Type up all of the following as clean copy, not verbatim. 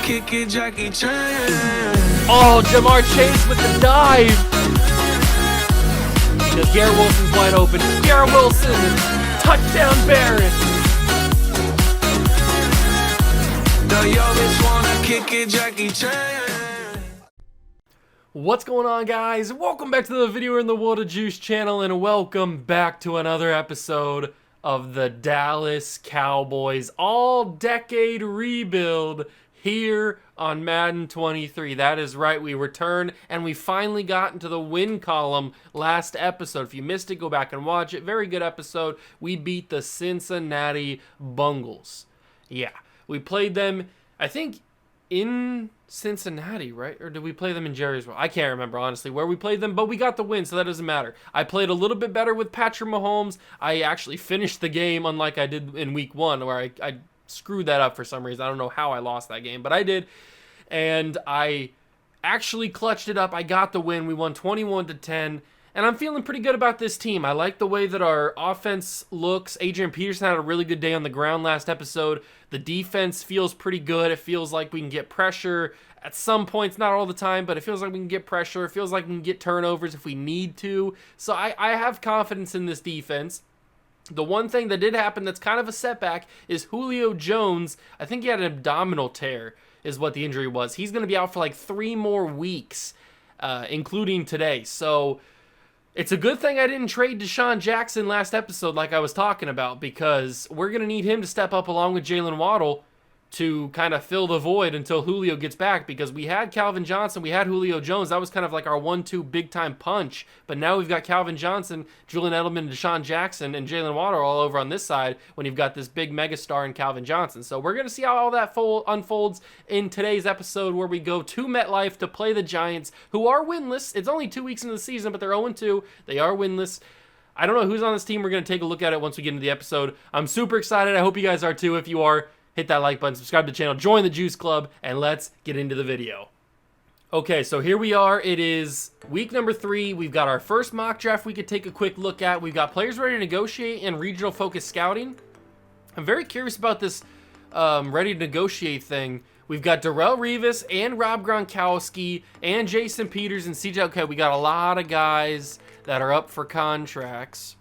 kick it, Jackie Chan. Oh, Jamar Chase with the dive. Because Garrett Wilson's wide open. Garrett Wilson, touchdown Bears. The youngest wanna kick it, Jackie Chan. What's going on, guys? Welcome back to the Video in the World of Juice channel, and welcome back to another episode of the Dallas Cowboys all-decade rebuild here on Madden 23. That is right, we returned, and we finally got into the win column last episode. If you missed it, go back and watch it. Very good episode. We beat the Cincinnati Bengals. Yeah, we played them, I think, in Cincinnati, right? Or did we play them in Jerrysville? I can't remember, honestly, where we played them, but we got the win, so that doesn't matter. I played a little bit better with Patrick Mahomes. I actually finished the game, unlike I did in week 1, where I screwed that up for some reason. I don't know how I lost that game, but I did. And I actually clutched it up. I got the win. We won 21-10. And I'm feeling pretty good about this team. I like the way that our offense looks. Adrian Peterson had a really good day on the ground last episode. The defense feels pretty good. It feels like we can get pressure at some points, not all the time, but it feels like we can get pressure. It feels like we can get turnovers if we need to. So I have confidence in this defense. The one thing that did happen that's kind of a setback is Julio Jones. I think he had an abdominal tear is what the injury was. He's going to be out for like 3 more weeks, including today. So it's a good thing I didn't trade Deshaun Jackson last episode like I was talking about, because we're going to need him to step up along with Jalen Waddle to kind of fill the void until Julio gets back, because we had Calvin Johnson, we had Julio Jones. That was kind of like our 1-2 big-time punch. But now we've got Calvin Johnson, Julian Edelman, Deshaun Jackson, and Jalen Waddle all over on this side when you've got this big megastar in Calvin Johnson. So we're going to see how all that unfolds in today's episode, where we go to MetLife to play the Giants, who are winless. It's only 2 weeks into the season, but they're 0-2. They are winless. I don't know who's on this team. We're going to take a look at it once we get into the episode. I'm super excited. I hope you guys are too. If you are, hit that like button, subscribe to the channel, join the Juice Club, and let's get into the video. Okay, so here we are. It is week number 3. We've got our first mock draft we could take a quick look at. We've got players ready to negotiate and regional focus scouting. I'm very curious about this ready to negotiate thing. We've got Darrelle Revis and Rob Gronkowski and Jason Peters and CJ. Okay, we got a lot of guys that are up for contracts.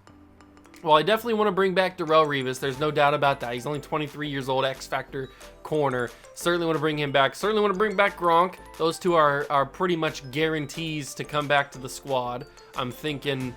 Well, I definitely want to bring back Darrelle Revis. There's no doubt about that. He's only 23 years old, X-Factor corner. Certainly want to bring him back. Certainly want to bring back Gronk. Those two are pretty much guarantees to come back to the squad. I'm thinking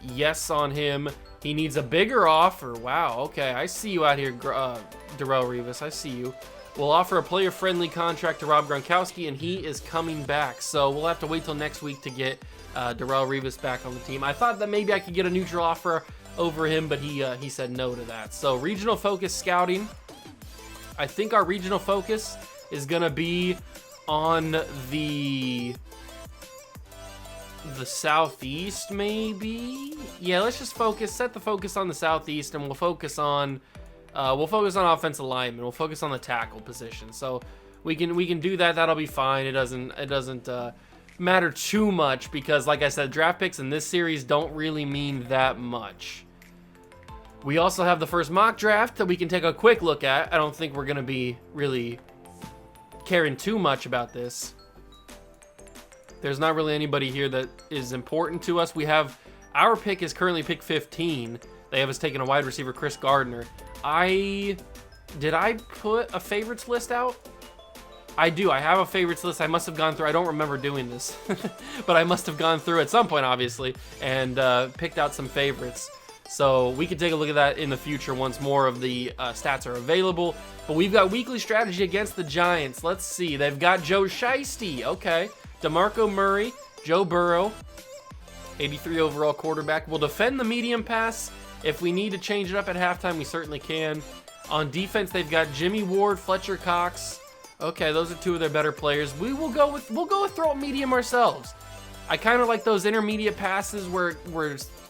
yes on him. He needs a bigger offer. Wow, okay. I see you out here, Darrelle Revis. I see you. We'll offer a player-friendly contract to Rob Gronkowski, and he is coming back. So we'll have to wait till next week to get Darrelle Revis back on the team. I thought that maybe I could get a neutral offer over him, but he said no to that. So regional focus scouting. I think our regional focus is gonna be on the southeast, maybe. Yeah, let's just set the focus on the southeast, and we'll focus on offensive linemen. We'll focus on the tackle position. So we can do that. That'll be fine. It doesn't matter too much, because like I said, draft picks in this series don't really mean that much. We also have the first mock draft that we can take a quick look at. I don't think we're going to be really caring too much about this. There's not really anybody here that is important to us. Our pick is currently pick 15. They have us taking a wide receiver, Chris Gardner. Did I put a favorites list out? I do. I have a favorites list. I must have gone through. I don't remember doing this, but I must have gone through at some point, obviously, and picked out some favorites. So we can take a look at that in the future once more of the stats are available. But we've got weekly strategy against the Giants. Let's see. They've got Joe Shiesty. Okay. DeMarco Murray, Joe Burrow, 83 overall quarterback. We'll defend the medium pass. If we need to change it up at halftime, we certainly can. On defense, they've got Jimmy Ward, Fletcher Cox. Okay, those are 2 of their better players. We'll go with throw medium ourselves. I kind of like those intermediate passes where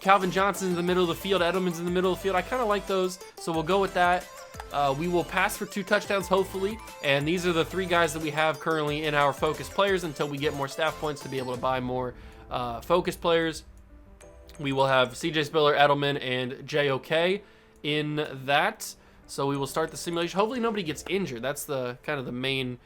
Calvin Johnson's in the middle of the field, Edelman's in the middle of the field. I kind of like those, so we'll go with that. We will pass for 2 touchdowns, hopefully. And these are the 3 guys that we have currently in our focus players until we get more staff points to be able to buy more focus players. We will have CJ Spiller, Edelman, and JOK in that. So we will start the simulation. Hopefully nobody gets injured. That's the kind of the main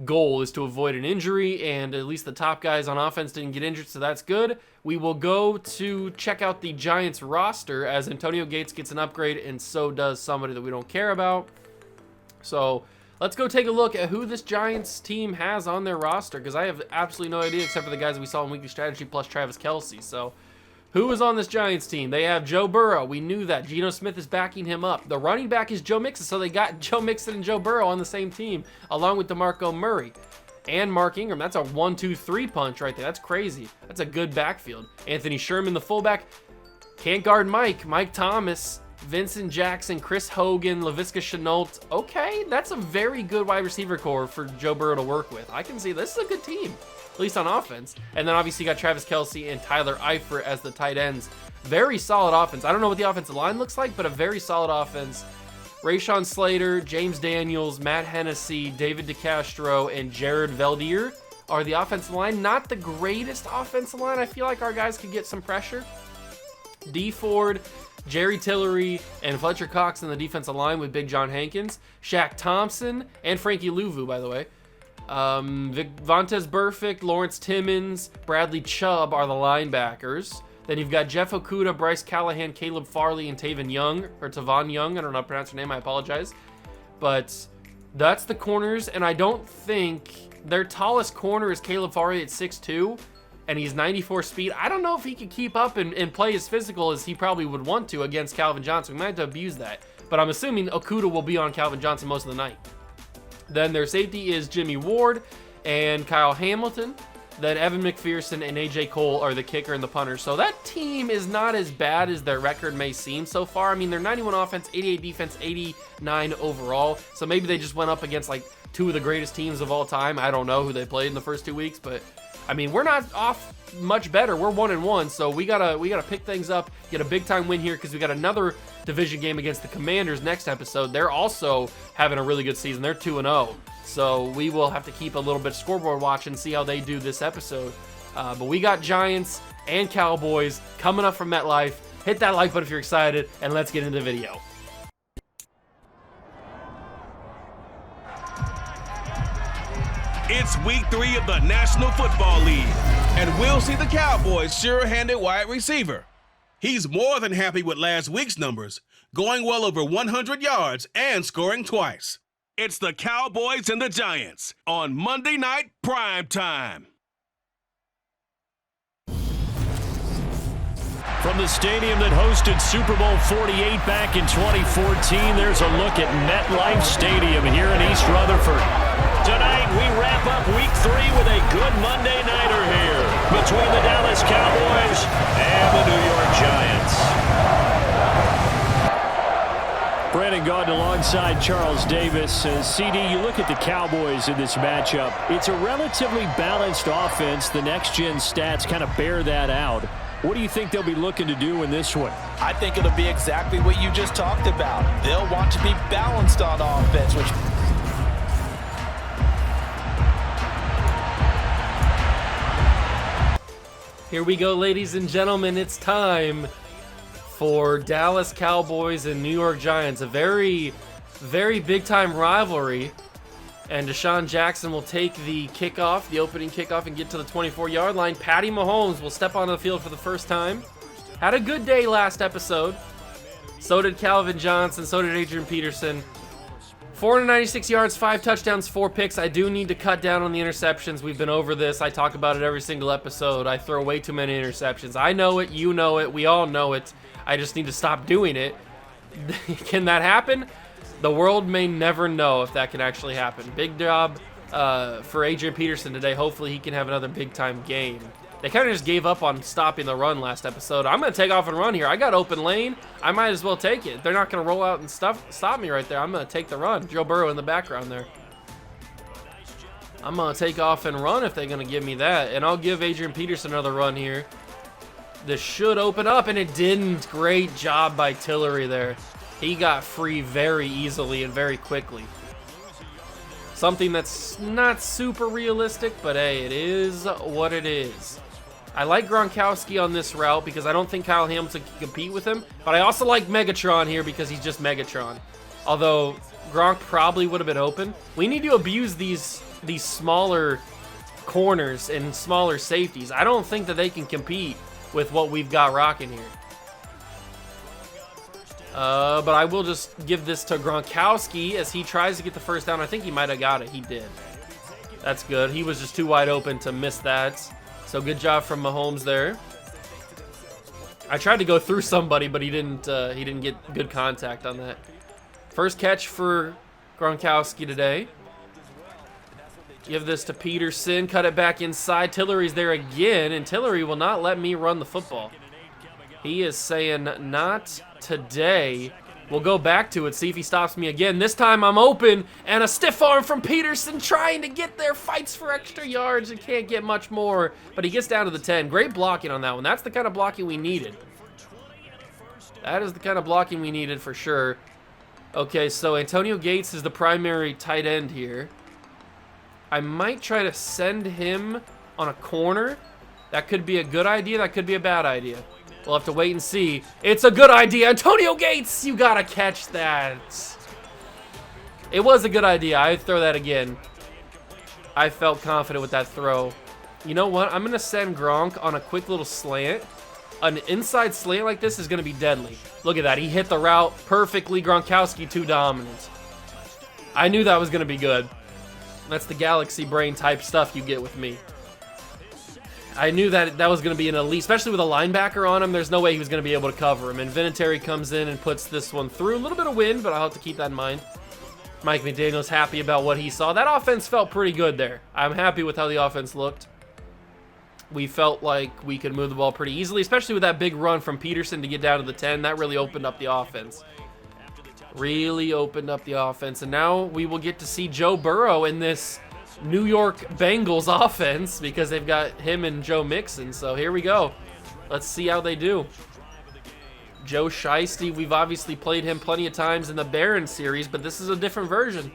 goal is to avoid an injury, and at least the top guys on offense didn't get injured, so that's good. We will go to check out the Giants roster as Antonio Gates gets an upgrade, and so does somebody that we don't care about. So let's go take a look at who this Giants team has on their roster, because I have absolutely no idea except for the guys we saw in Weekly Strategy plus Travis Kelce. So who is on this Giants team? They have Joe Burrow. We knew that. Geno Smith is backing him up. The running back is Joe Mixon, so they got Joe Mixon and Joe Burrow on the same team, along with DeMarco Murray and Mark Ingram. That's a 1-2-3 punch right there. That's crazy. That's a good backfield. Anthony Sherman, the fullback, can't guard Mike Thomas, Vincent Jackson, Chris Hogan, Laviska Shenault. Okay, that's a very good wide receiver core for Joe Burrow to work with. I can see this is a good team, at least on offense. And then obviously you got Travis Kelce and Tyler Eifert as the tight ends. Very solid offense. I don't know what the offensive line looks like, but a very solid offense. Rashawn Slater, James Daniels, Matt Hennessy, David DeCastro, and Jared Veldier are the offensive line. Not the greatest offensive line. I feel like our guys could get some pressure. D Ford, Jerry Tillery, and Fletcher Cox in the defensive line with Big John Hankins. Shaq Thompson and Frankie Louvu, by the way. Vontaze Burfict, Lawrence Timmons, Bradley Chubb are the linebackers. Then you've got Jeff Okudah, Bryce Callahan, Caleb Farley, and Tavon Young. I don't know how to pronounce her name, I apologize. But that's the corners, and I don't think their tallest corner is Caleb Farley at 6'2", and he's 94 speed. I don't know if he could keep up and play as physical as he probably would want to against Calvin Johnson. We might have to abuse that. But I'm assuming Okudah will be on Calvin Johnson most of the night. Then their safety is Jimmy Ward and Kyle Hamilton. Then Evan McPherson and AJ Cole are the kicker and the punter. So that team is not as bad as their record may seem so far. I mean, they're 91 offense, 88 defense, 89 overall. So maybe they just went up against like two of the greatest teams of all time. I don't know who they played in the first 2 weeks, but I mean, we're not off much better. We're 1-1, so we gotta pick things up, get a big time win here, because we got another division game against the Commanders next episode. They're also having a really good season. They're 2-0, so we will have to keep a little bit of scoreboard watch and see how they do this episode. But we got Giants and Cowboys coming up from MetLife. Hit that like button if you're excited, and let's get into the video. It's week 3 of the National Football League, and we'll see the Cowboys' sure-handed wide receiver. He's more than happy with last week's numbers, going well over 100 yards and scoring twice. It's the Cowboys and the Giants on Monday Night Prime Time. From the stadium that hosted Super Bowl 48 back in 2014, there's a look at MetLife Stadium here in East Rutherford. Tonight, we wrap up week 3 with a good Monday nighter here between the Dallas Cowboys and the New York Giants. Brandon Gaudin alongside Charles Davis. CD, you look at the Cowboys in this matchup. It's a relatively balanced offense. The next-gen stats kind of bear that out. What do you think they'll be looking to do in this one? I think it'll be exactly what you just talked about. They'll want to be balanced on offense, which... Here we go, ladies and gentlemen. It's time for Dallas Cowboys and New York Giants. A very, very big-time rivalry. And Deshaun Jackson will take the kickoff, the opening kickoff, and get to the 24-yard line. Patty Mahomes will step onto the field for the first time. Had a good day last episode. So did Calvin Johnson. So did Adrian Peterson. 496 yards, 5 touchdowns, 4 picks. I do need to cut down on the interceptions. We've been over this. I talk about it every single episode. I throw way too many interceptions. I know it. You know it. We all know it. I just need to stop doing it. Can that happen? The world may never know if that can actually happen. Big job for Adrian Peterson today. Hopefully he can have another big-time game. They kind of just gave up on stopping the run last episode. I'm going to take off and run here. I got open lane. I might as well take it. They're not going to roll out and stop me right there. I'm going to take the run. Joe Burrow in the background there. I'm going to take off and run if they're going to give me that. And I'll give Adrian Peterson another run here. This should open up, and it didn't. Great job by Tillery there. He got free very easily and very quickly. Something that's not super realistic, but hey, it is what it is. I like Gronkowski on this route because I don't think Kyle Hamilton can compete with him, but I also like Megatron here because he's just Megatron. Although Gronk probably would have been open. We need to abuse these smaller corners and smaller safeties. I don't think that they can compete with what we've got rocking here. But I will just give this to Gronkowski as he tries to get the first down. I think he might have got it. He did. That's good. He was just too wide open to miss that. So good job from Mahomes there. I tried to go through somebody, but he didn't get good contact on that. First catch for Gronkowski today. Give this to Peterson. Cut it back inside. Tillery's there again, and Tillery will not let me run the football. He is saying, not today. We'll go back to it, see if he stops me again. This time I'm open, and a stiff arm from Peterson trying to get there. Fights for extra yards and can't get much more, but he gets down to the 10. Great blocking on that one. That's the kind of blocking we needed. That is the kind of blocking we needed for sure. Okay, so Antonio Gates is the primary tight end here. I might try to send him on a corner. That could be a good idea. That could be a bad idea. We'll have to wait and see. It's a good idea. Antonio Gates, you gotta catch that. It was a good idea. I'd throw that again. I felt confident with that throw. You know what? I'm gonna send Gronk on a quick little slant. An inside slant like this is gonna be deadly. Look at that. He hit the route perfectly. Gronkowski too dominant. I knew that was gonna be good. That's the galaxy brain type stuff you get with me. I knew that was going to be an elite, especially with a linebacker on him. There's no way he was going to be able to cover him. And Vinatieri comes in and puts this one through. A little bit of wind, but I'll have to keep that in mind. Mike McDaniel's happy about what he saw. That offense felt pretty good there. I'm happy with how the offense looked. We felt like we could move the ball pretty easily, especially with that big run from Peterson to get down to the 10. That really opened up the offense. Really opened up the offense. And now we will get to see Joe Burrow in this New York Bengals offense because they've got him and Joe Mixon. So here we go. Let's see how they do. Joe Shiesty, we've obviously played him plenty of times in the Barron series, but this is a different version.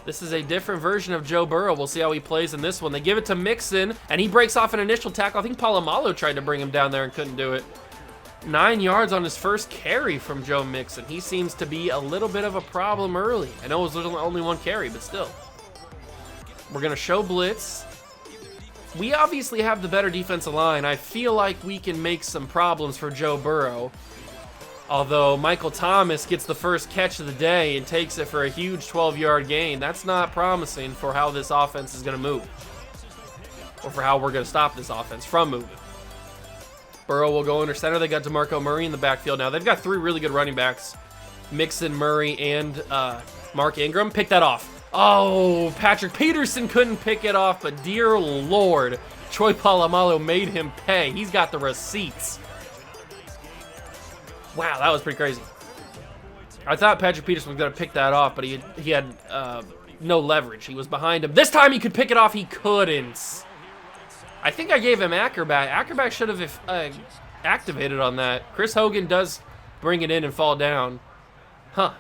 This is a different version of Joe Burrow. We'll see how he plays in this one. They give it to Mixon, and he breaks off an initial tackle. I think Polamalu tried to bring him down there and couldn't do it. 9 yards on his first carry from Joe Mixon. He seems to be a little bit of a problem early. I know it was only one carry, but still. We're going to show blitz. We obviously have the better defensive line. I feel like we can make some problems for Joe Burrow. Although Michael Thomas gets the first catch of the day and takes it for a huge 12-yard gain. That's not promising for how this offense is going to move. Or for how we're going to stop this offense from moving. Burrow will go under center. They got DeMarco Murray in the backfield now. They've got 3 really good running backs. Mixon, Murray, and Mark Ingram. Pick that off. Oh, Patrick Peterson couldn't pick it off, but dear Lord, Troy Polamalu made him pay. He's got the receipts. Wow, that was pretty crazy. I thought Patrick Peterson was going to pick that off, but he had no leverage. He was behind him. This time he could pick it off. He couldn't. I think I gave him Acrobat. Acrobat should have activated on that. Chris Hogan does bring it in and fall down. Huh.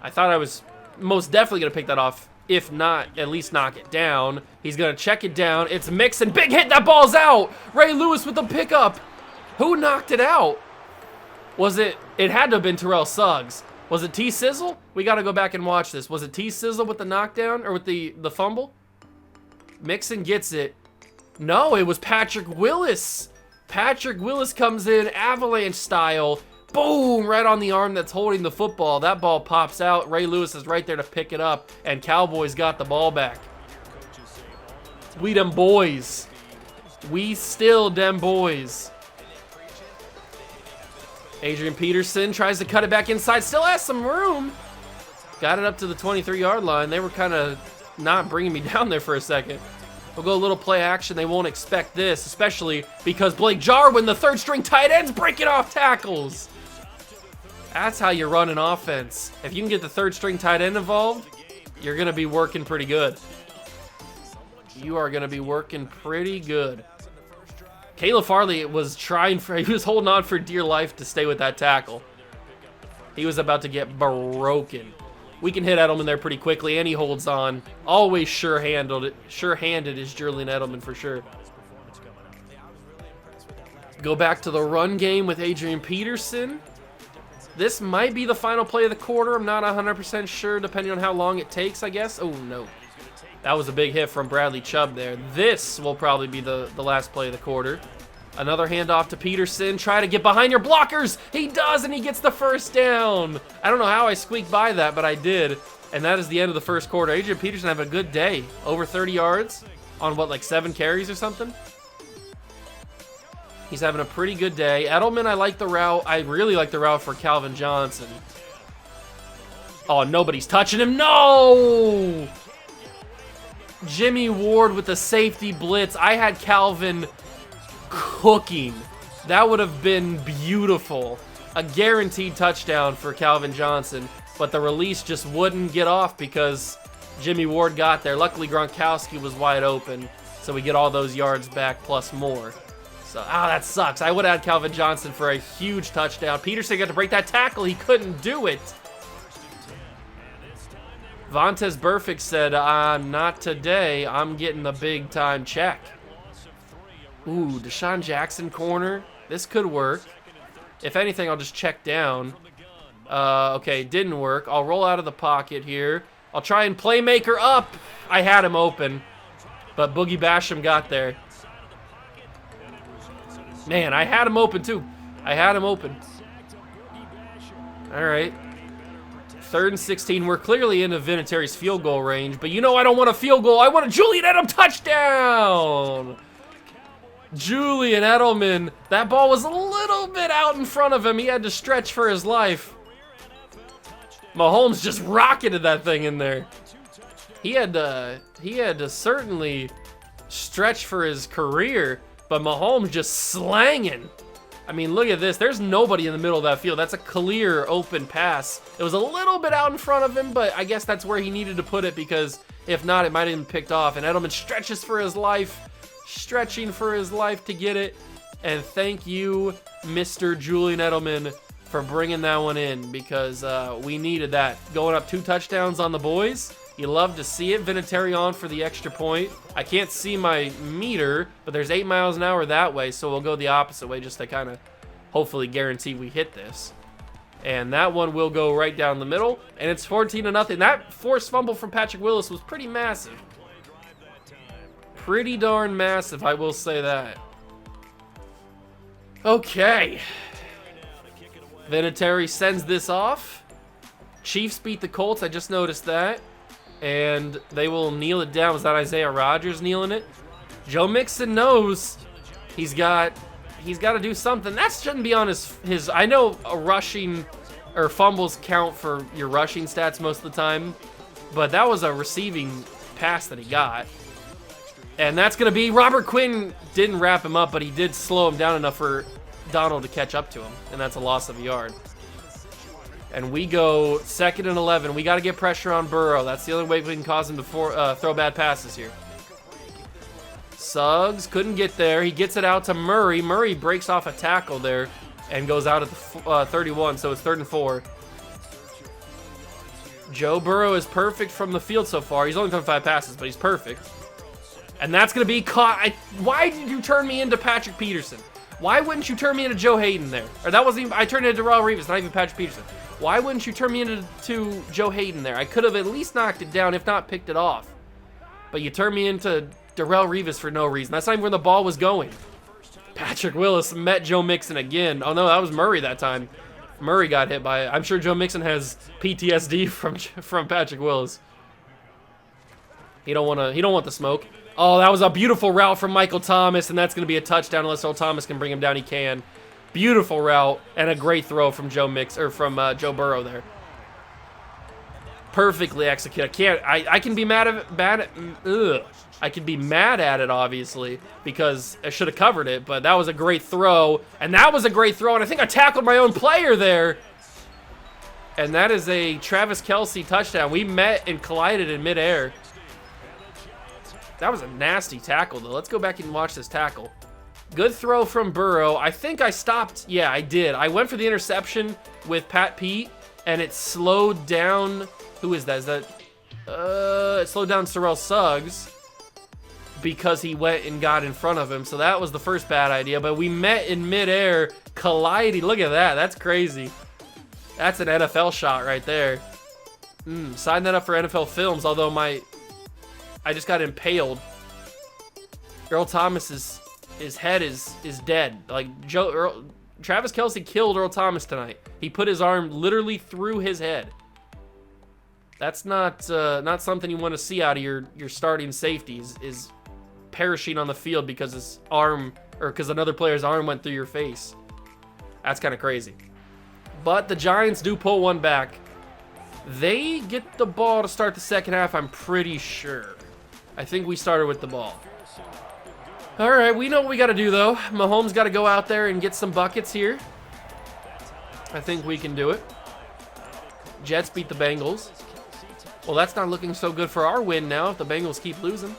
I thought I was most definitely going to pick that off. If not, at least knock it down. He's going to check it down. It's Mixon. Big hit. That ball's out. Ray Lewis with the pickup. Who knocked it out? Was it? It had to have been Terrell Suggs. Was it T-Sizzle? We got to go back and watch this. Was it T-Sizzle with the knockdown or with the fumble? Mixon gets it. No, it was Patrick Willis. Patrick Willis comes in avalanche style. Boom, right on the arm that's holding the football. That ball pops out. Ray Lewis is right there to pick it up, and Cowboys got the ball back. We them boys. We still them boys. Adrian Peterson tries to cut it back inside. Still has some room. Got it up to the 23-yard line. They were kind of not bringing me down there for a second. We'll go a little play action. They won't expect this, especially because Blake Jarwin, the third-string tight ends, breaking off tackles. That's how you run an offense. If you can get the third-string tight end involved, you're going to be working pretty good. You are going to be working pretty good. Caleb Farley was he was holding on for dear life to stay with that tackle. He was about to get broken. We can hit Edelman there pretty quickly, and he holds on. Always sure-handed is Julian Edelman for sure. Go back to the run game with Adrian Peterson. This might be the final play of the quarter. I'm not 100% sure, depending on how long it takes, I guess. Oh, no. That was a big hit from Bradley Chubb there. This will probably be the last play of the quarter. Another handoff to Peterson. Try to get behind your blockers. He does, and he gets the first down. I don't know how I squeaked by that, but I did. And that is the end of the first quarter. Adrian Peterson having a good day. Over 30 yards on, what, like 7 carries or something? He's having a pretty good day. Edelman, I like the route. I really like the route for Calvin Johnson. Oh, nobody's touching him. No! Jimmy Ward with the safety blitz. I had Calvin cooking. That would have been beautiful. A guaranteed touchdown for Calvin Johnson, but the release just wouldn't get off because Jimmy Ward got there. Luckily, Gronkowski was wide open, so we get all those yards back plus more. So, that sucks. I would have had Calvin Johnson for a huge touchdown. Peterson got to break that tackle. He couldn't do it. Vontez Burfict said, not today. I'm getting the big-time check. Ooh, Deshaun Jackson corner. This could work. If anything, I'll just check down. Okay, didn't work. I'll roll out of the pocket here. I'll try and playmaker up. I had him open, but Boogie Basham got there. Man, I had him open too. I had him open. All right. 3rd and 16. We're clearly into Vinatieri's field goal range, but you know I don't want a field goal. I want a Julian Edelman touchdown. Julian Edelman. That ball was a little bit out in front of him. He had to stretch for his life. Mahomes just rocketed that thing in there. He had to certainly stretch for his career, but Mahomes just slanging. I mean, look at this. There's nobody in the middle of that field. That's a clear open pass. It was a little bit out in front of him, but I guess that's where he needed to put it because if not, it might have been picked off. And Edelman stretches for his life. Stretching for his life to get it, and thank you, Mr. Julian Edelman, for bringing that one in because we needed that. Going up 2 touchdowns on the boys. You love to see it. Vinatieri on for the extra point. I can't see my meter, but there's 8 miles an hour that way, so we'll go the opposite way just to kind of hopefully guarantee we hit this. And that one will go right down the middle, and it's 14-0. That forced fumble from Patrick Willis was pretty massive. Pretty darn massive, I will say that. Okay. Vinatieri sends this off. Chiefs beat the Colts, I just noticed that. And they will kneel it down. Was that Isaiah Rodgers kneeling it? Joe Mixon knows he's got to do something. That shouldn't be on his I know a rushing or fumbles count for your rushing stats most of the time, but that was a receiving pass that he got. And that's going to be, Robert Quinn didn't wrap him up, but he did slow him down enough for Donald to catch up to him. And that's a loss of a yard. And we go 2nd and 11. We got to get pressure on Burrow. That's the only way we can cause him to throw bad passes here. Suggs couldn't get there. He gets it out to Murray. Murray breaks off a tackle there and goes out at the 31, so it's 3rd and 4. Joe Burrow is perfect from the field so far. He's only thrown 5 passes, but he's perfect. And that's going to be caught. Why did you turn me into Patrick Peterson? Why wouldn't you turn me into Joe Hayden there? Or that wasn't even, I turned into Darrelle Revis, not even Patrick Peterson. Why wouldn't you turn me into Joe Hayden there? I could have at least knocked it down, if not picked it off. But you turned me into Darrelle Revis for no reason. That's not even where the ball was going. Patrick Willis met Joe Mixon again. Oh no, that was Murray that time. Murray got hit by it. I'm sure Joe Mixon has PTSD from Patrick Willis. He don't want the smoke. Oh, that was a beautiful route from Michael Thomas, and that's going to be a touchdown unless Earl Thomas can bring him down. He can. Beautiful route and a great throw from Joe Burrow there. Perfectly executed. I can be mad at I can be mad at it obviously because I should have covered it, but that was a great throw, and that was a great throw, and I think I tackled my own player there. And that is a Travis Kelce touchdown. We met and collided in midair. That was a nasty tackle, though. Let's go back and watch this tackle. Good throw from Burrow. I think I stopped. Yeah, I did. I went for the interception with Pat Pete, and it slowed down. Who is that? Is that... it slowed down Terrell Suggs because he went and got in front of him. So that was the first bad idea. But we met in midair, colliding. Look at that. That's crazy. That's an NFL shot right there. Sign that up for NFL Films, although I just got impaled. Earl Thomas's head is dead. Like, Travis Kelce killed Earl Thomas tonight. He put his arm literally through his head. That's not something you want to see out of your starting safeties, is perishing on the field because his arm, or because another player's arm went through your face. That's kind of crazy. But the Giants do pull one back. They get the ball to start the second half, I'm pretty sure. I think we started with the ball. All right, we know what we got to do, though. Mahomes got to go out there and get some buckets here. I think we can do it. Jets beat the Bengals. Well, that's not looking so good for our win now if the Bengals keep losing.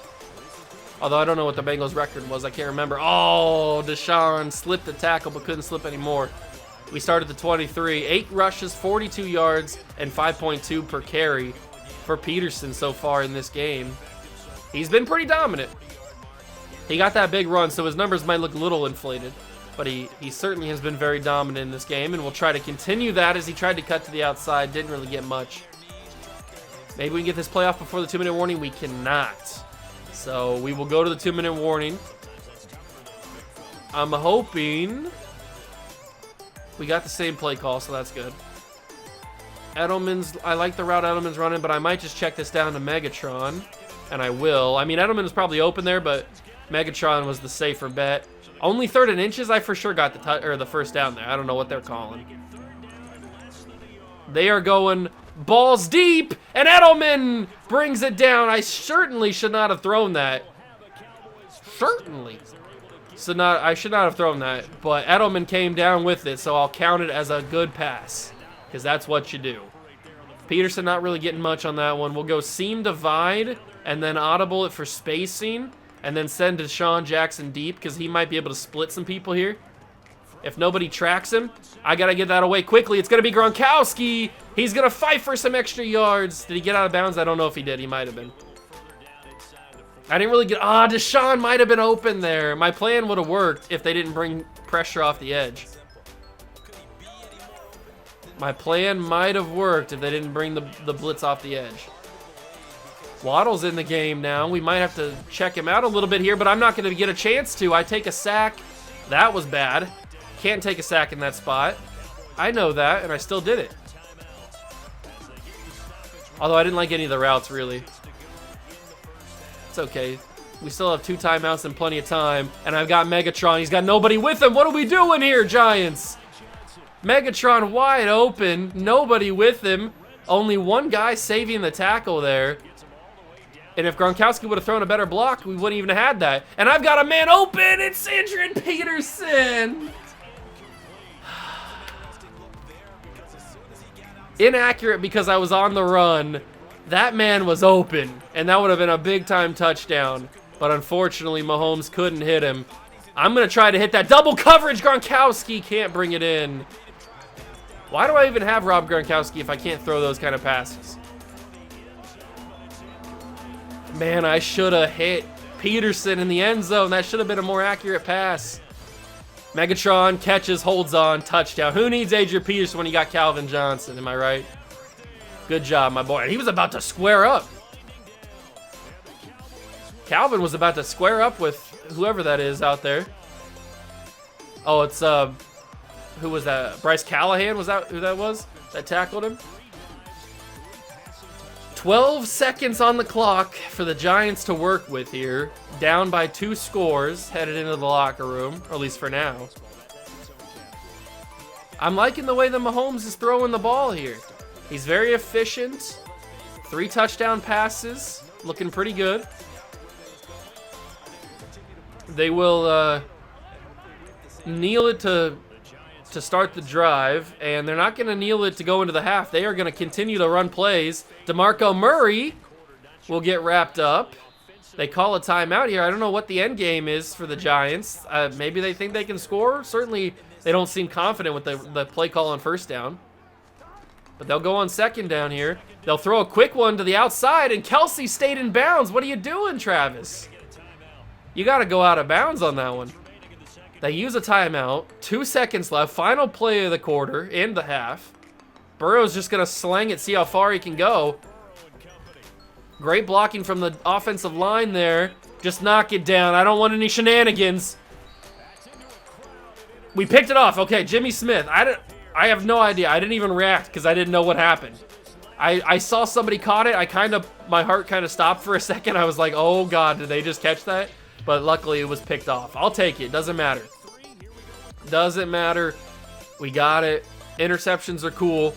Although I don't know what the Bengals' record was. I can't remember. Oh, Deshaun slipped the tackle but couldn't slip anymore. We started the 23. 8 rushes, 42 yards, and 5.2 per carry for Peterson so far in this game. He's been pretty dominant. He got that big run, so his numbers might look a little inflated. But he certainly has been very dominant in this game, and we'll try to continue that as he tried to cut to the outside. Didn't really get much. Maybe we can get this play off before the 2-minute warning. We cannot. So we will go to the 2-minute warning. I'm hoping we got the same play call, so that's good. I like the route Edelman's running, but I might just check this down to Megatron, and I will. I mean, Edelman is probably open there, but Megatron was the safer bet. Only 3rd and inches, I for sure got the first down there. I don't know what they're calling. They are going balls deep, and Edelman brings it down. I certainly should not have thrown that. Certainly. I should not have thrown that, but Edelman came down with it, so I'll count it as a good pass, because that's what you do. Peterson not really getting much on that one. We'll go seam divide, and then audible it for spacing, and then send Deshaun Jackson deep, because he might be able to split some people here. If nobody tracks him, I got to get that away quickly. It's going to be Gronkowski. He's going to fight for some extra yards. Did he get out of bounds? I don't know if he did. He might have been. I didn't really get... Deshaun might have been open there. My plan would have worked if they didn't bring pressure off the edge. My plan might have worked if they didn't bring the blitz off the edge. Waddle's in the game now. We might have to check him out a little bit here, but I'm not going to get a chance to. I take a sack. That was bad. Can't take a sack in that spot. I know that, and I still did it. Although I didn't like any of the routes, really. It's okay. We still have 2 timeouts and plenty of time, and I've got Megatron. He's got nobody with him. What are we doing here, Giants? Megatron wide open. Nobody with him. Only one guy saving the tackle there. And if Gronkowski would have thrown a better block, we wouldn't even have had that. And I've got a man open. It's Adrian Peterson. Inaccurate because I was on the run. That man was open, and that would have been a big-time touchdown. But unfortunately, Mahomes couldn't hit him. I'm going to try to hit that double coverage. Gronkowski can't bring it in. Why do I even have Rob Gronkowski if I can't throw those kind of passes? Man, I should have hit Peterson in the end zone. That should have been a more accurate pass. Megatron catches, holds on, touchdown. Who needs Adrian Peterson when you got Calvin Johnson? Am I right? Good job, my boy. And he was about to square up. Calvin was about to square up with whoever that is out there. Oh, it's, who was that? Bryce Callahan, was that who that was? That tackled him? 12 seconds on the clock for the Giants to work with here. Down by 2 scores, headed into the locker room, or at least for now. I'm liking the way that Mahomes is throwing the ball here. He's very efficient. 3 touchdown passes, looking pretty good. They will kneel it to start the drive, and they're not going to kneel it to go into the half. They are going to continue to run plays. DeMarco Murray will get wrapped up. They call a timeout here. I don't know what the end game is for the Giants. Maybe they think they can score. Certainly, they don't seem confident with the play call on first down. But they'll go on second down here. They'll throw a quick one to the outside, and Kelce stayed in bounds. What are you doing, Travis? You got to go out of bounds on that one. They use a timeout. 2 seconds left. Final play of the quarter and the half. Burrow's just going to slang it, see how far he can go. Great blocking from the offensive line there. Just knock it down. I don't want any shenanigans. We picked it off. Okay, Jimmy Smith. I have no idea. I didn't even react because I didn't know what happened. I saw somebody caught it. My heart kind of stopped for a second. I was like, oh God, did they just catch that? But luckily it was picked off. I'll take it. Doesn't matter. Doesn't matter. We got it. Interceptions are cool.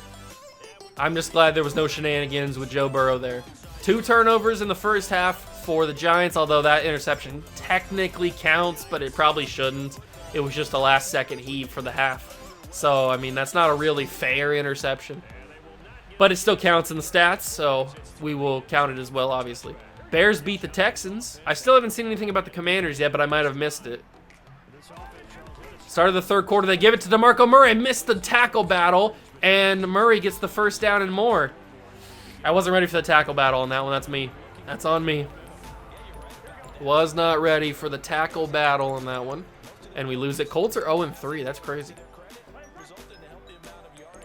I'm just glad there was no shenanigans with Joe Burrow there. 2 turnovers in the first half for the Giants, although that interception technically counts, but it probably shouldn't. It was just a last-second heave for the half. So, I mean, that's not a really fair interception. But it still counts in the stats, so we will count it as well, obviously. Bears beat the Texans. I still haven't seen anything about the Commanders yet, but I might have missed it. Start of the third quarter, they give it to DeMarco Murray. Missed the tackle battle, and Murray gets the first down and more. I wasn't ready for the tackle battle on that one. That's me. That's on me. Was not ready for the tackle battle on that one. And we lose it. Colts are 0-3. That's crazy.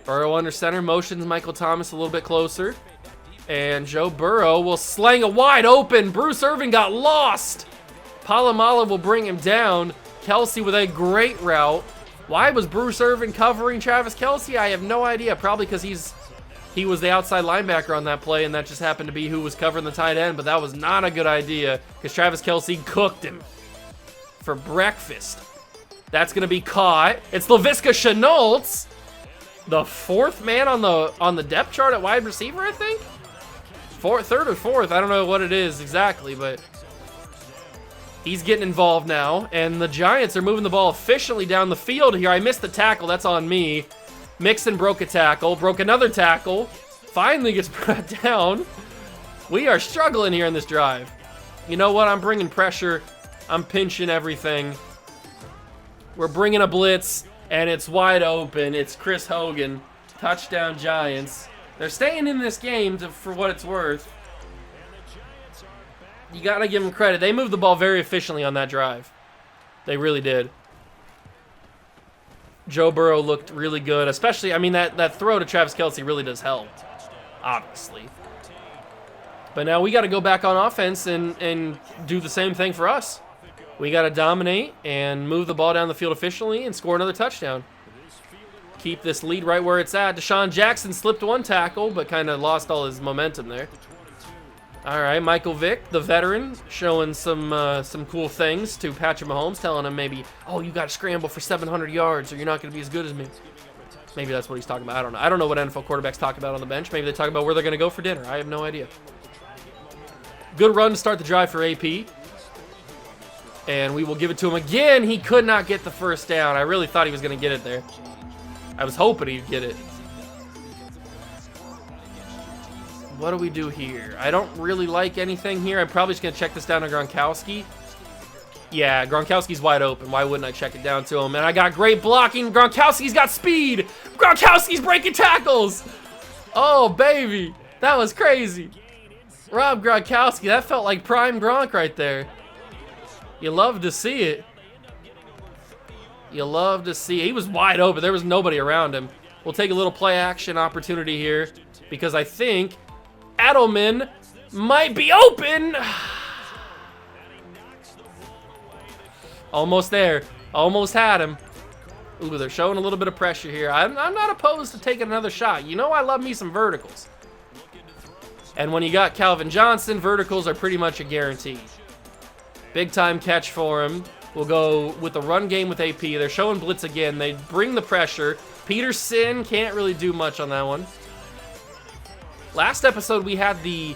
Burrow under center. Motions Michael Thomas a little bit closer. And Joe Burrow will slang a wide open. Bruce Irvin got lost. Palomalo will bring him down. Kelsey with a great route. Why was Bruce Irvin covering Travis Kelsey? I have no idea. Probably because he was the outside linebacker on that play, and that just happened to be who was covering the tight end. But that was not a good idea because Travis Kelsey cooked him for breakfast. That's going to be caught. It's Laviska Shenaults, the 4th man on the depth chart at wide receiver, I think. 3rd or 4th. I don't know what it is exactly, but he's getting involved now. And the Giants are moving the ball efficiently down the field here. I missed the tackle. That's on me. Mixon broke a tackle. Broke another tackle. Finally gets brought down. We are struggling here in this drive. You know what? I'm bringing pressure. I'm pinching everything. We're bringing a blitz, and it's wide open. It's Chris Hogan. Touchdown Giants. They're staying in this game for what it's worth. You got to give them credit. They moved the ball very efficiently on that drive. They really did. Joe Burrow looked really good, especially, I mean, that throw to Travis Kelsey really does help, obviously. But now we got to go back on offense and do the same thing for us. We got to dominate and move the ball down the field efficiently and score another touchdown. Keep this lead right where it's at. Deshaun Jackson slipped 1 tackle, but kind of lost all his momentum there. All right, Michael Vick, the veteran, showing some cool things to Patrick Mahomes, telling him maybe, oh, you got to scramble for 700 yards or you're not going to be as good as me. Maybe that's what he's talking about. I don't know. I don't know what NFL quarterbacks talk about on the bench. Maybe they talk about where they're going to go for dinner. I have no idea. Good run to start the drive for AP. And we will give it to him again. He could not get the first down. I really thought he was going to get it there. I was hoping he'd get it. What do we do here? I don't really like anything here. I'm probably just going to check this down to Gronkowski. Yeah, Gronkowski's wide open. Why wouldn't I check it down to him? And I got great blocking. Gronkowski's got speed. Gronkowski's breaking tackles. Oh, baby. That was crazy. Rob Gronkowski. That felt like prime Gronk right there. You love to see it. You love to see it. He was wide open. There was nobody around him. We'll take a little play action opportunity here because I think Edelman might be open. Almost there. Almost had him. Ooh, they're showing a little bit of pressure here. I'm not opposed to taking another shot. You know I love me some verticals. And when you got Calvin Johnson, verticals are pretty much a guarantee. Big time catch for him. We'll go with the run game with AP. They're showing blitz again. They bring the pressure. Peterson can't really do much on that one. Last episode, we had the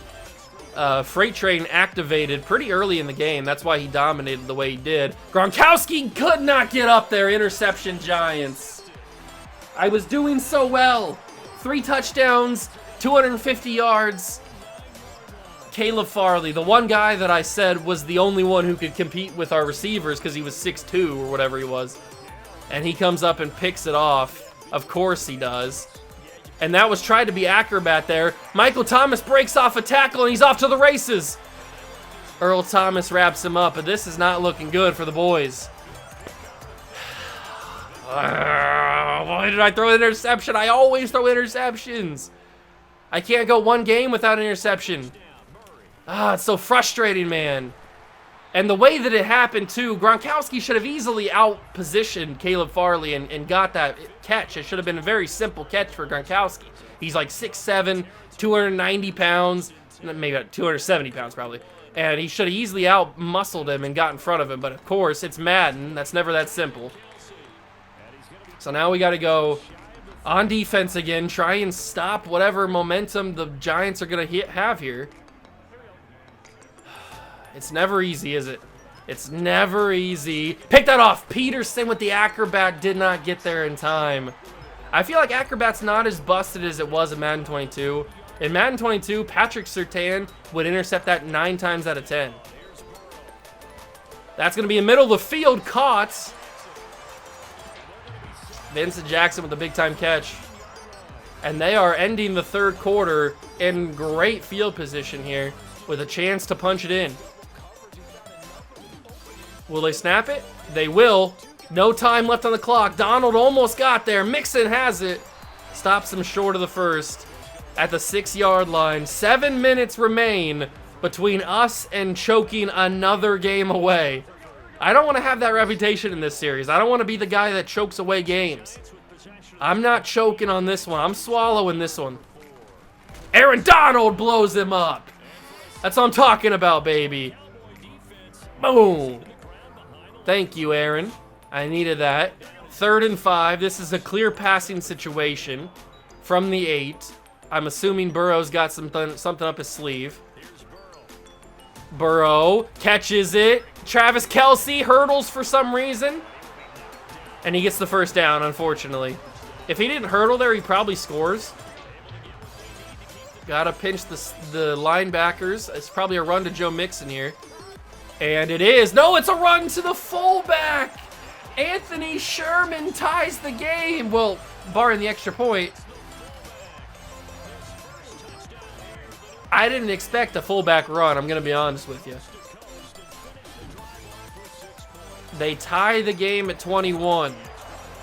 freight train activated pretty early in the game. That's why he dominated the way he did. Gronkowski could not get up there. Interception, Giants. I was doing so well. 3 touchdowns, 250 yards. Caleb Farley, the one guy that I said was the only one who could compete with our receivers because he was 6'2" or whatever he was. And he comes up and picks it off. Of course he does. And that was tried to be acrobat there. Michael Thomas breaks off a tackle and he's off to the races. Earl Thomas wraps him up, but this is not looking good for the boys. why did I throw an interception? I always throw interceptions. I can't go one game without an interception. Ah, it's so frustrating, man. And the way that it happened, too, Gronkowski should have easily out-positioned Caleb Farley and got that catch. It should have been a very simple catch for Gronkowski. He's like 6'7", 290 pounds, maybe about 270 pounds probably. And he should have easily out-muscled him and got in front of him. But, of course, it's Madden. That's never that simple. So now we got to go on defense again, try and stop whatever momentum the Giants are going to have here. It's never easy, is it? It's never easy. Pick that off. Peterson with the acrobat did not get there in time. I feel like acrobat's not as busted as it was in Madden 22. In Madden 22, Patrick Surtain would intercept that 9 times out of 10. That's going to be in middle of the field, caught. Vincent Jackson with the big-time catch. And they are ending the third quarter in great field position here with a chance to punch it in. Will they snap it? They will. No time left on the clock. Donald almost got there. Mixon has it. Stops him short of the first at the 6-yard line. 7 minutes remain between us and choking another game away. I don't want to have that reputation in this series. I don't want to be the guy that chokes away games. I'm not choking on this one. I'm swallowing this one. Aaron Donald blows him up. That's what I'm talking about, baby. Boom. Thank you, Aaron. I needed that. 3rd and 5. This is a clear passing situation from the 8. I'm assuming Burrow's got something up his sleeve. Burrow catches it. Travis Kelce hurdles for some reason. And he gets the first down, unfortunately. If he didn't hurdle there, he probably scores. Gotta pinch the linebackers. It's probably a run to Joe Mixon here. And it is. No, it's a run to the fullback. Anthony Sherman ties the game. Well, barring the extra point. I didn't expect a fullback run, I'm going to be honest with you. They tie the game at 21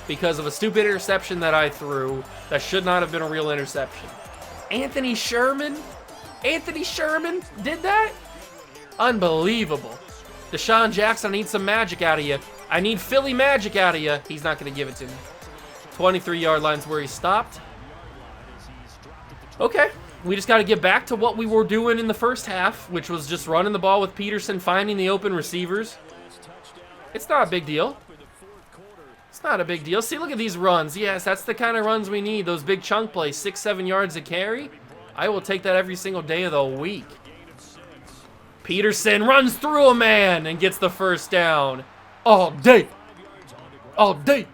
because of a stupid interception that I threw that should not have been a real interception. Anthony Sherman? Anthony Sherman did that? Unbelievable. Deshaun Jackson, I need some magic out of you. I need Philly magic out of you. He's not going to give it to me. 23-yard line's where he stopped. Okay. We just got to get back to what we were doing in the first half, which was just running the ball with Peterson, finding the open receivers. It's not a big deal. It's not a big deal. See, look at these runs. Yes, that's the kind of runs we need. Those big chunk plays, 6-7 yards a carry. I will take that every single day of the week. Peterson runs through a man and gets the first down. All day. All day.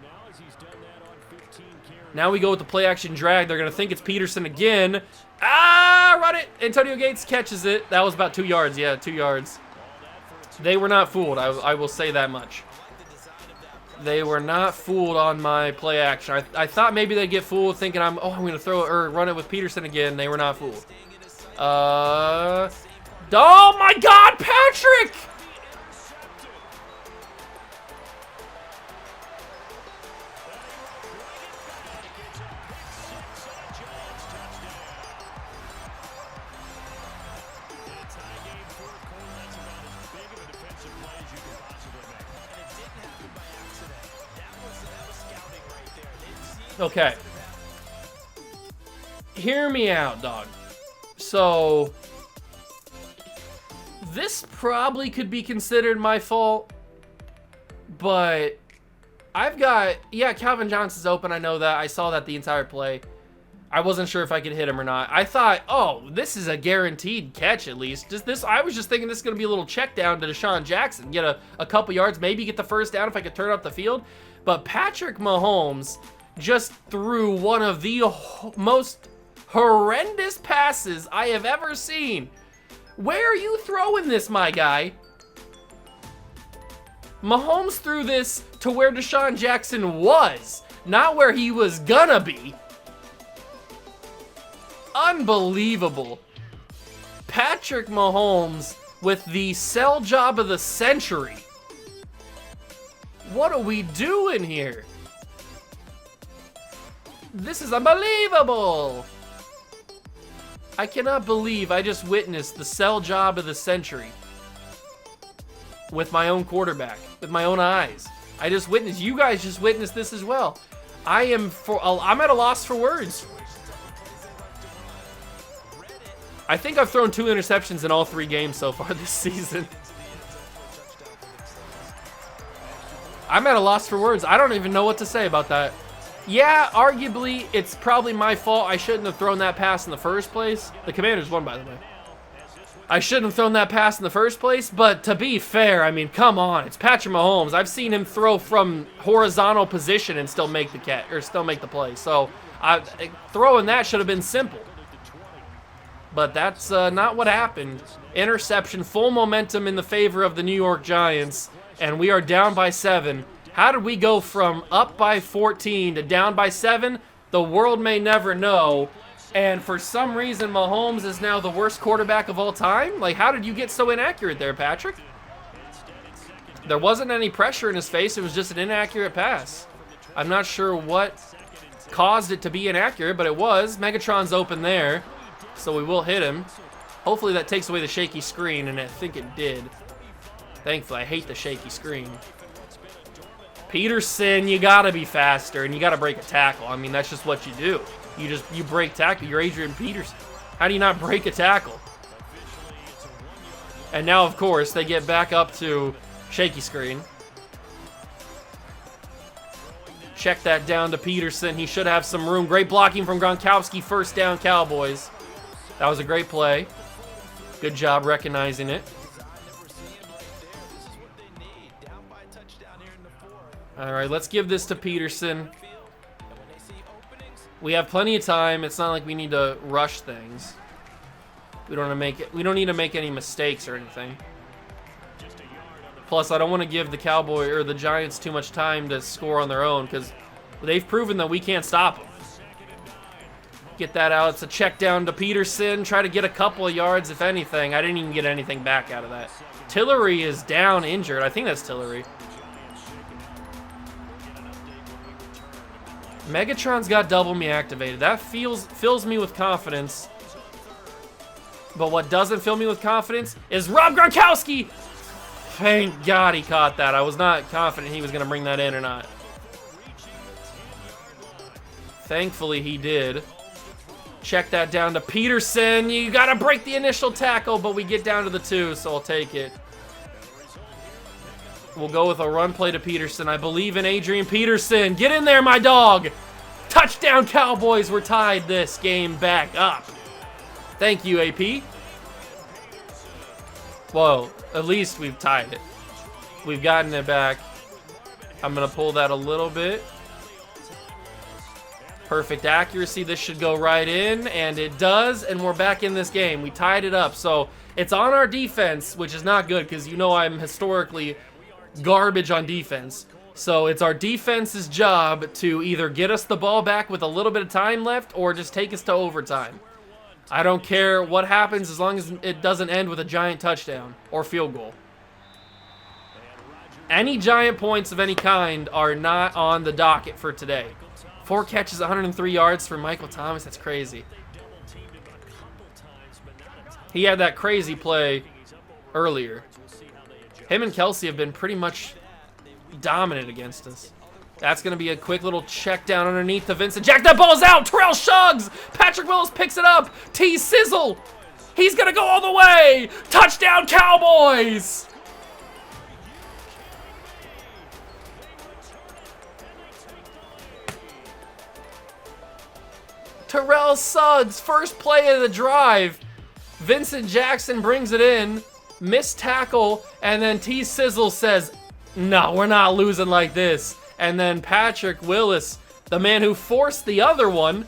Now we go with the play action drag. They're going to think it's Peterson again. Ah, run it. Antonio Gates catches it. That was about 2 yards. Yeah, 2 yards. They were not fooled. I will say that much. They were not fooled on my play action. I thought maybe they'd get fooled thinking I'm going to throw it or run it with Peterson again. They were not fooled. Oh my God, Patrick! Okay. Hear me out, dog. So, this probably could be considered my fault, but I've got, yeah, Calvin Johnson's open. I know that. I saw that the entire play. I wasn't sure if I could hit him or not. I thought, oh, this is a guaranteed catch at least. I was just thinking this is going to be a little check down to Deshaun Jackson. Get a couple yards, maybe get the first down if I could turn up the field. But Patrick Mahomes just threw one of the most horrendous passes I have ever seen. Where are you throwing this, my guy? Mahomes threw this to where Deshaun Jackson was, not where he was gonna be. Unbelievable. Patrick Mahomes with the sell job of the century. What are we doing here? This is unbelievable. I cannot believe I just witnessed the sell job of the century with my own quarterback, with my own eyes. I just witnessed, you guys just witnessed this as well. I'm at a loss for words. I think I've thrown 2 interceptions in all 3 games so far this season. I'm at a loss for words. I don't even know what to say about that. Yeah, arguably, it's probably my fault. I shouldn't have thrown that pass in the first place. The Commanders won, by the way. I shouldn't have thrown that pass in the first place, but to be fair, I mean, come on. It's Patrick Mahomes. I've seen him throw from horizontal position and still make the play. So, throwing that should have been simple. But that's not what happened. Interception, full momentum in the favor of the New York Giants, and we are down by 7. How did we go from up by 14 to down by 7? The world may never know. And for some reason, Mahomes is now the worst quarterback of all time? Like, how did you get so inaccurate there, Patrick? There wasn't any pressure in his face. It was just an inaccurate pass. I'm not sure what caused it to be inaccurate, but it was. Megatron's open there, so we will hit him. Hopefully that takes away the shaky screen, and I think it did. Thankfully, I hate the shaky screen. Peterson, you gotta be faster, and you gotta break a tackle. I mean, that's just what you do. You break tackle. You're Adrian Peterson. How do you not break a tackle? And now, of course, they get back up to shaky screen. Check that down to Peterson. He should have some room. Great blocking from Gronkowski. First down, Cowboys. That was a great play. Good job recognizing it. All right, let's give this to Peterson. We have plenty of time. It's not like we need to rush things. We don't need to make any mistakes or anything. Plus, I don't want to give the the Giants too much time to score on their own because they've proven that we can't stop them. Get that out. It's a check down to Peterson. Try to get a couple of yards, if anything. I didn't even get anything back out of that. Tillery is down, injured. I think that's Tillery. Megatron's got double me activated. That fills me with confidence. But what doesn't fill me with confidence is Rob Gronkowski! Thank God he caught that. I was not confident he was going to bring that in or not. Thankfully, he did. Check that down to Peterson. You got to break the initial tackle, but we get down to the 2, so I'll take it. We'll go with a run play to Peterson. I believe in Adrian Peterson. Get in there, my dog. Touchdown, Cowboys. We're tied this game back up. Thank you, AP. Well, at least we've tied it. We've gotten it back. I'm going to pull that a little bit. Perfect accuracy. This should go right in, and it does, and we're back in this game. We tied it up, so it's on our defense, which is not good because you know I'm historically garbage on defense. So it's our defense's job to either get us the ball back with a little bit of time left or just take us to overtime. I don't care what happens as long as it doesn't end with a giant touchdown or field goal. Any giant points of any kind are not on the docket for today. 4 catches, 103 yards for Michael Thomas. That's crazy. He had that crazy play earlier. Him and Kelsey have been pretty much dominant against us. That's going to be a quick little check down underneath to Vincent Jack. That ball's out. Terrell Suggs. Patrick Willis picks it up. T-Sizzle. He's going to go all the way. Touchdown, Cowboys. Terrell Suggs, first play of the drive. Vincent Jackson brings it in. Missed tackle, and then T-Sizzle says, no, we're not losing like this. And then Patrick Willis, the man who forced the other one,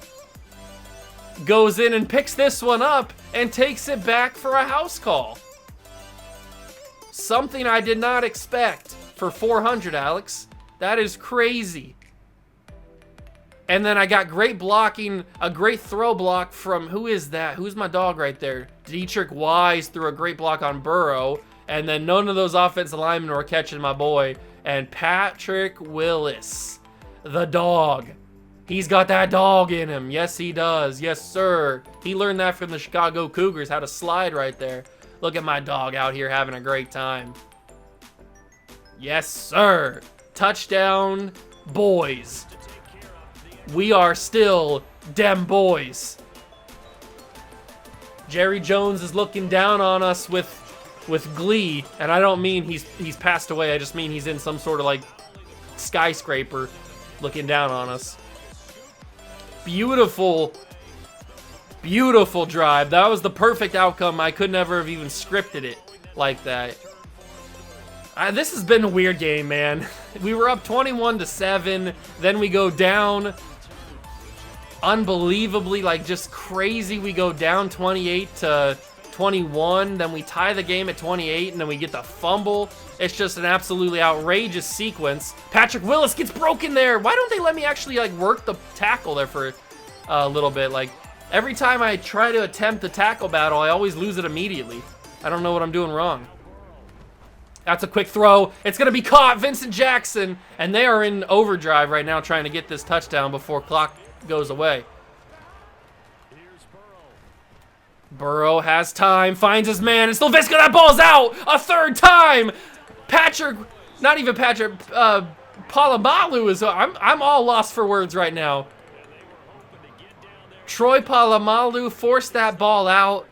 goes in and picks this one up and takes it back for a house call. Something I did not expect for 400, Alex. That is crazy. And then I got great blocking, a great throw block from, who is that? Who's my dog right there? Dietrich Wise threw a great block on Burrow. And then none of those offensive linemen were catching my boy. And Patrick Willis, the dog, He's got that dog in him. Yes, he does. Yes, sir. He learned that from the Chicago Cougars, how to slide right there. Look at my dog out here having a great time. Yes, sir. Touchdown, boys. We are still dem boys. Jerry Jones is looking down on us with glee, and I don't mean he's passed away. I just mean he's in some sort of like skyscraper looking down on us. Beautiful, beautiful drive. That was the perfect outcome. I could never have even scripted it like that. This has been a weird game, man. We were up 21-7, then we go down unbelievably, like just crazy. We go down 28-21, then we tie the game at 28, and then we get the fumble. It's just an absolutely outrageous sequence. Patrick Willis gets broken there. Why don't they let me actually like work the tackle there for a little bit? Like every time I try to attempt the tackle battle, I always lose it immediately. I don't know what I'm doing wrong. That's a quick throw. It's going to be caught. Vincent Jackson. And they are in overdrive right now trying to get this touchdown before clock goes away. Burrow has time. Finds his man. And Slaviska, that ball's out. A third time. Patrick, not even Patrick, Polamalu is, I'm all lost for words right now. Troy Polamalu forced that ball out.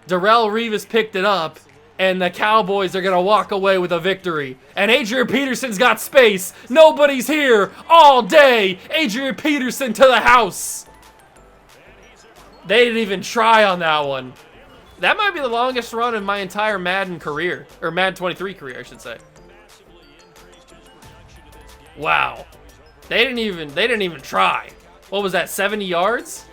Darrelle Revis picked it up. And the Cowboys are going to walk away with a victory. And Adrian Peterson's got space. Nobody's here all day. Adrian Peterson to the house. They didn't even try on that one. That might be the longest run in my entire Madden career. Or Madden 23 career, I should say. Wow. They didn't even try. What was that, 70 yards?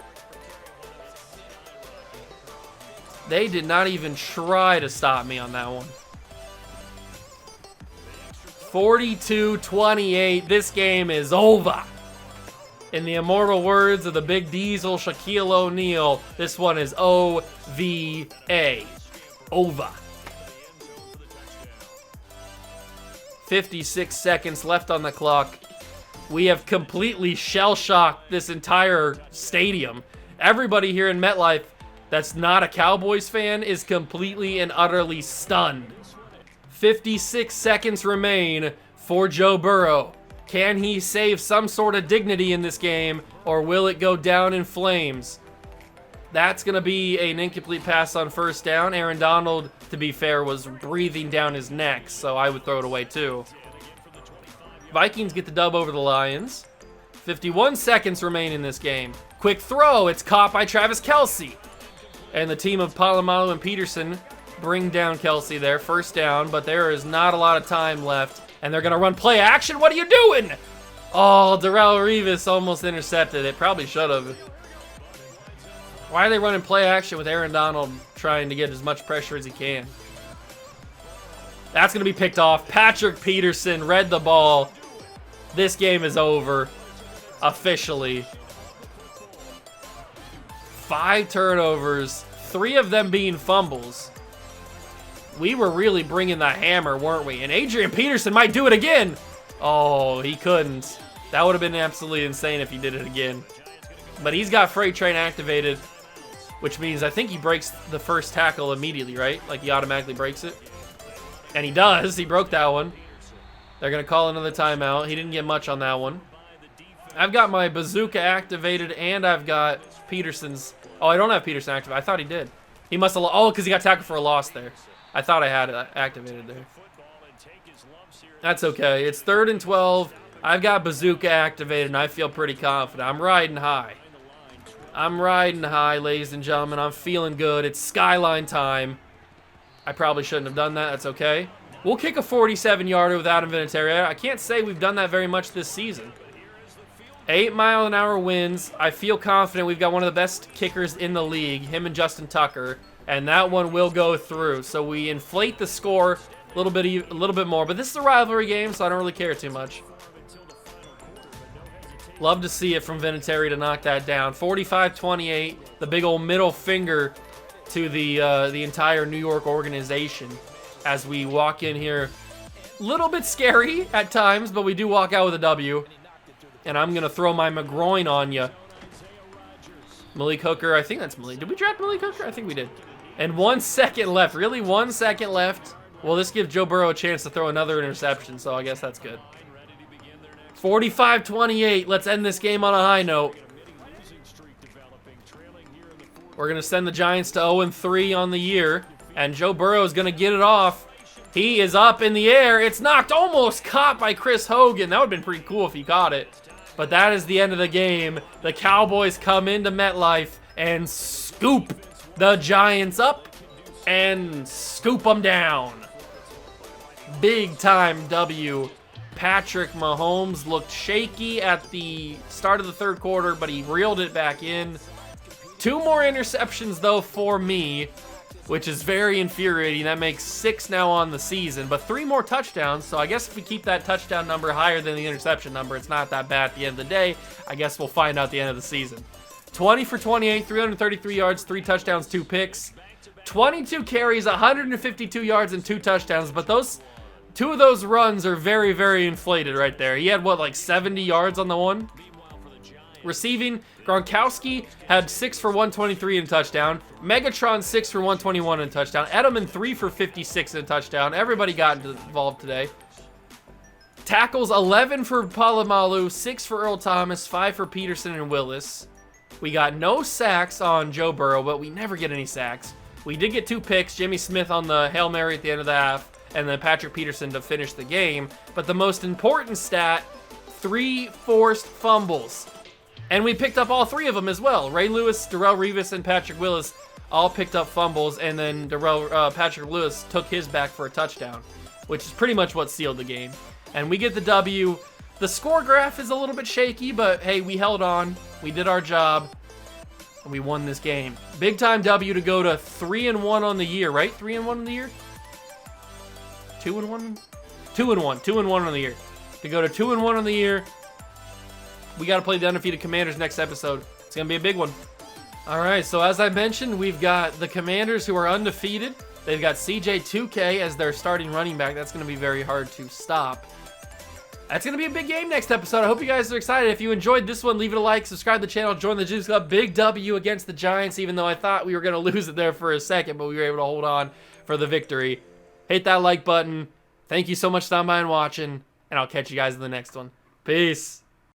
They did not even try to stop me on that one. 42-28. This game is over. In the immortal words of the Big Diesel, Shaquille O'Neal, this one is O-V-A. Over. 56 seconds left on the clock. We have completely shell-shocked this entire stadium. Everybody here in MetLife that's not a Cowboys fan is completely and utterly stunned. 56 seconds remain for Joe Burrow. Can he save some sort of dignity in this game, or will it go down in flames? That's going to be an incomplete pass on first down. Aaron Donald, to be fair, was breathing down his neck, so I would throw it away too. Vikings get the dub over the Lions. 51 seconds remain in this game. Quick throw. It's caught by Travis Kelce. And the team of Polamalu and Peterson bring down Kelce there. First down, but there is not a lot of time left. And they're going to run play action. What are you doing? Oh, Darrelle Revis almost intercepted it. Probably should have. Why are they running play action with Aaron Donald trying to get as much pressure as he can? That's going to be picked off. Patrick Peterson read the ball. This game is over. Officially. 5 turnovers, 3 of them being fumbles. We were really bringing the hammer, weren't we? And Adrian Peterson might do it again. Oh, he couldn't. That would have been absolutely insane if he did it again. But he's got Freight Train activated, which means I think he breaks the first tackle immediately, right? Like he automatically breaks it. And he does. He broke that one. They're going to call another timeout. He didn't get much on that one. I've got my bazooka activated, and I've got Peterson's. Oh, I don't have Peterson activated. I thought he did. He must have. Oh, because he got tackled for a loss there. I thought I had it activated there. That's okay. It's 3rd and 12. I've got bazooka activated, and I feel pretty confident. I'm riding high. I'm riding high, ladies and gentlemen. I'm feeling good. It's skyline time. I probably shouldn't have done that. That's okay. We'll kick a 47-yarder with Adam Vinatieri. I can't say we've done that very much this season. 8-mile-an-hour winds. I feel confident we've got one of the best kickers in the league, him and Justin Tucker, and that one will go through. So we inflate the score a little bit more, but this is a rivalry game, so I don't really care too much. Love to see it from Vinatieri to knock that down. 45-28, the big old middle finger to the entire New York organization as we walk in here. A little bit scary at times, but we do walk out with a W. and I'm going to throw my McGroin on you. Malik Hooker, I think that's Malik. Did we draft Malik Hooker? I think we did. And 1 second left. Really, 1 second left? Well, this gives Joe Burrow a chance to throw another interception, so I guess that's good. 45-28. Let's end this game on a high note. We're going to send the Giants to 0-3 on the year, and Joe Burrow is going to get it off. He is up in the air. It's knocked, almost caught by Chris Hogan. That would have been pretty cool if he caught it. But that is the end of the game. The Cowboys come into MetLife and scoop the Giants up and scoop them down. Big time W. Patrick Mahomes looked shaky at the start of the third quarter, but he reeled it back in. 2 more interceptions, though, for me, which is very infuriating. That makes 6 now on the season, but 3 more touchdowns. So I guess if we keep that touchdown number higher than the interception number, it's not that bad at the end of the day. I guess we'll find out at the end of the season. 20 for 28, 333 yards, 3 touchdowns, 2 picks. 22 carries, 152 yards, and 2 touchdowns, but those 2 of those runs are very, very inflated right there. He had, what, like 70 yards on the one? Receiving, Gronkowski had 6 for 123 and a touchdown. Megatron 6 for 121 and a touchdown. Edelman 3 for 56 and a touchdown. Everybody got involved today. Tackles 11 for Palomalu, 6 for Earl Thomas, 5 for Peterson and Willis. We got no sacks on Joe Burrow, but we never get any sacks. We did get 2 picks. Jimmy Smith on the Hail Mary at the end of the half, and then Patrick Peterson to finish the game. But the most important stat, 3 forced fumbles. And we picked up all 3 of them as well. Ray Lewis, Darrelle Revis, and Patrick Willis all picked up fumbles, and then Patrick Lewis took his back for a touchdown, which is pretty much what sealed the game. And we get the W. The score graph is a little bit shaky, but hey, we held on. We did our job, and we won this game. Big time W to go to 3-1 on the year, right? 3-1 on the year? 2-1? 2-1. 2-1 on the year. To go to 2-1 on the year. We got to play the undefeated Commanders next episode. It's going to be a big one. All right, so as I mentioned, we've got the Commanders who are undefeated. They've got CJ2K as their starting running back. That's going to be very hard to stop. That's going to be a big game next episode. I hope you guys are excited. If you enjoyed this one, leave it a like, subscribe to the channel, join the Juice Club. Big W against the Giants, even though I thought we were going to lose it there for a second, but we were able to hold on for the victory. Hit that like button. Thank you so much for stopping by and watching, and I'll catch you guys in the next one. Peace.